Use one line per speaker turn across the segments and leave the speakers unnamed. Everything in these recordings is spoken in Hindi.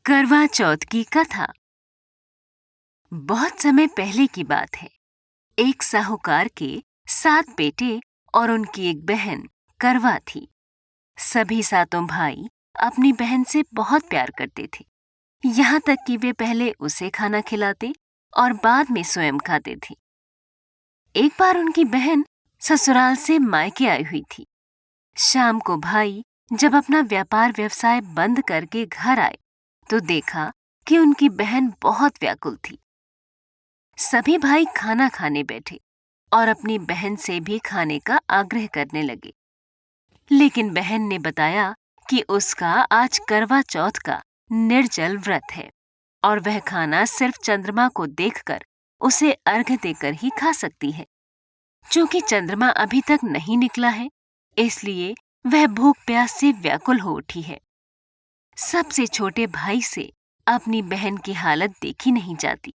करवा चौथ की कथा। बहुत समय पहले की बात है। एक साहूकार के 7 बेटे और उनकी एक बहन करवा थी। सभी सातों भाई अपनी बहन से बहुत प्यार करते थे, यहाँ तक कि वे पहले उसे खाना खिलाते और बाद में स्वयं खाते थे। एक बार उनकी बहन ससुराल से मायके आई हुई थी। शाम को भाई जब अपना व्यापार व्यवसाय बंद करके घर आए तो देखा कि उनकी बहन बहुत व्याकुल थी। सभी भाई खाना खाने बैठे और अपनी बहन से भी खाने का आग्रह करने लगे, लेकिन बहन ने बताया कि उसका आज करवा चौथ का निर्जल व्रत है और वह खाना सिर्फ चंद्रमा को देखकर उसे अर्घ्य देकर ही खा सकती है। चूंकि चंद्रमा अभी तक नहीं निकला है, इसलिए वह भूख प्यास से व्याकुल हो उठी है। सबसे छोटे भाई से अपनी बहन की हालत देखी नहीं जाती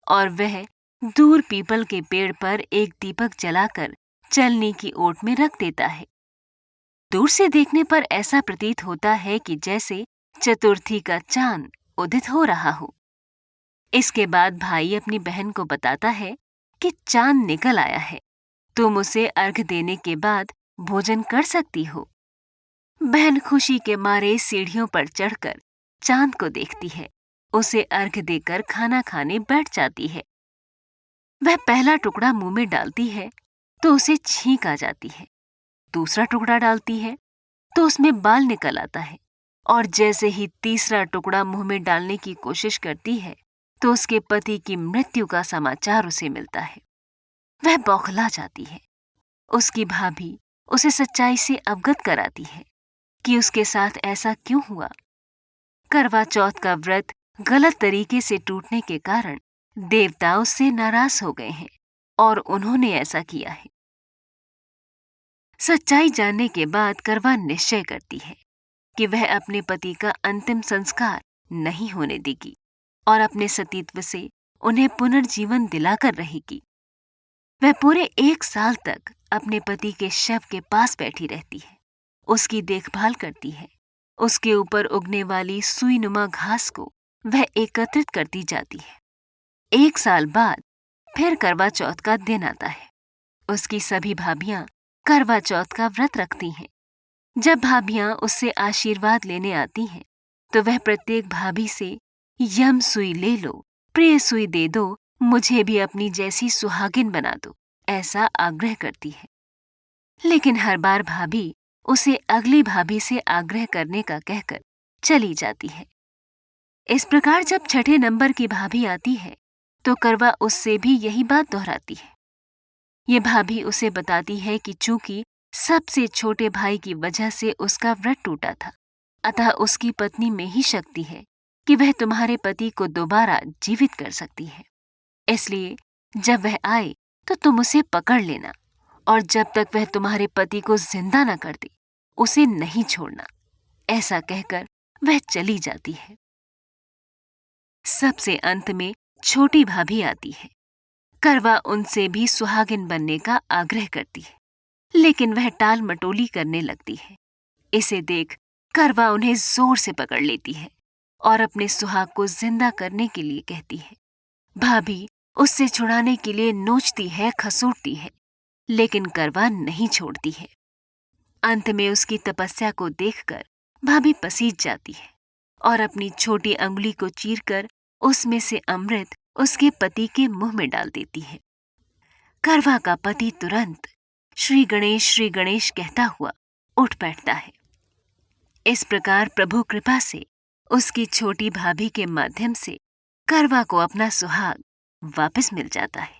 और वह दूर पीपल के पेड़ पर एक दीपक जलाकर चलनी की ओट में रख देता है। दूर से देखने पर ऐसा प्रतीत होता है कि जैसे चतुर्थी का चांद उदित हो रहा हो। इसके बाद भाई अपनी बहन को बताता है कि चांद निकल आया है, तुम उसे अर्घ देने के बाद भोजन कर सकती हो। बहन खुशी के मारे सीढ़ियों पर चढ़कर चांद को देखती है, उसे अर्घ देकर खाना खाने बैठ जाती है। वह पहला टुकड़ा मुंह में डालती है तो उसे छींक आ जाती है। दूसरा टुकड़ा डालती है तो उसमें बाल निकल आता है और जैसे ही तीसरा टुकड़ा मुंह में डालने की कोशिश करती है तो उसके पति की मृत्यु का समाचार उसे मिलता है। वह बौखला जाती है। उसकी भाभी उसे सच्चाई से अवगत कराती है कि उसके साथ ऐसा क्यों हुआ। करवा चौथ का व्रत गलत तरीके से टूटने के कारण देवता उससे नाराज हो गए हैं और उन्होंने ऐसा किया है। सच्चाई जानने के बाद करवा निश्चय करती है कि वह अपने पति का अंतिम संस्कार नहीं होने देगी और अपने सतीत्व से उन्हें पुनर्जीवन दिलाकर रहेगी। वह पूरे 1 साल तक अपने पति के शव के पास बैठी रहती है, उसकी देखभाल करती है। उसके ऊपर उगने वाली सुईनुमा घास को वह एकत्रित करती जाती है। 1 साल बाद फिर करवा चौथ का दिन आता है। उसकी सभी भाभियां करवा चौथ का व्रत रखती हैं। जब भाभियां उससे आशीर्वाद लेने आती हैं, तो वह प्रत्येक भाभी से यम सुई ले लो, प्रिय सुई दे दो, मुझे भी अपनी जैसी सुहागिन बना दो, ऐसा आग्रह करती है। लेकिन हर बार भाभी उसे अगली भाभी से आग्रह करने का कहकर चली जाती है। इस प्रकार जब छठे नंबर की भाभी आती है तो करवा उससे भी यही बात दोहराती है। ये भाभी उसे बताती है कि चूंकि सबसे छोटे भाई की वजह से उसका व्रत टूटा था, अतः उसकी पत्नी में ही शक्ति है कि वह तुम्हारे पति को दोबारा जीवित कर सकती है। इसलिए जब वह आए तो तुम उसे पकड़ लेना और जब तक वह तुम्हारे पति को जिंदा न कर दे उसे नहीं छोड़ना। ऐसा कहकर वह चली जाती है। सबसे अंत में छोटी भाभी आती है। करवा उनसे भी सुहागिन बनने का आग्रह करती है, लेकिन वह टाल मटोली करने लगती है। इसे देख करवा उन्हें जोर से पकड़ लेती है और अपने सुहाग को जिंदा करने के लिए कहती है। भाभी उससे छुड़ाने के लिए नोचती है, खसूटती है, लेकिन करवा नहीं छोड़ती है। अंत में उसकी तपस्या को देखकर भाभी पसीज जाती है और अपनी छोटी अंगुली को चीरकर उसमें से अमृत उसके पति के मुंह में डाल देती है। करवा का पति तुरंत श्री गणेश कहता हुआ उठ बैठता है। इस प्रकार प्रभु कृपा से उसकी छोटी भाभी के माध्यम से करवा को अपना सुहाग वापस मिल जाता है।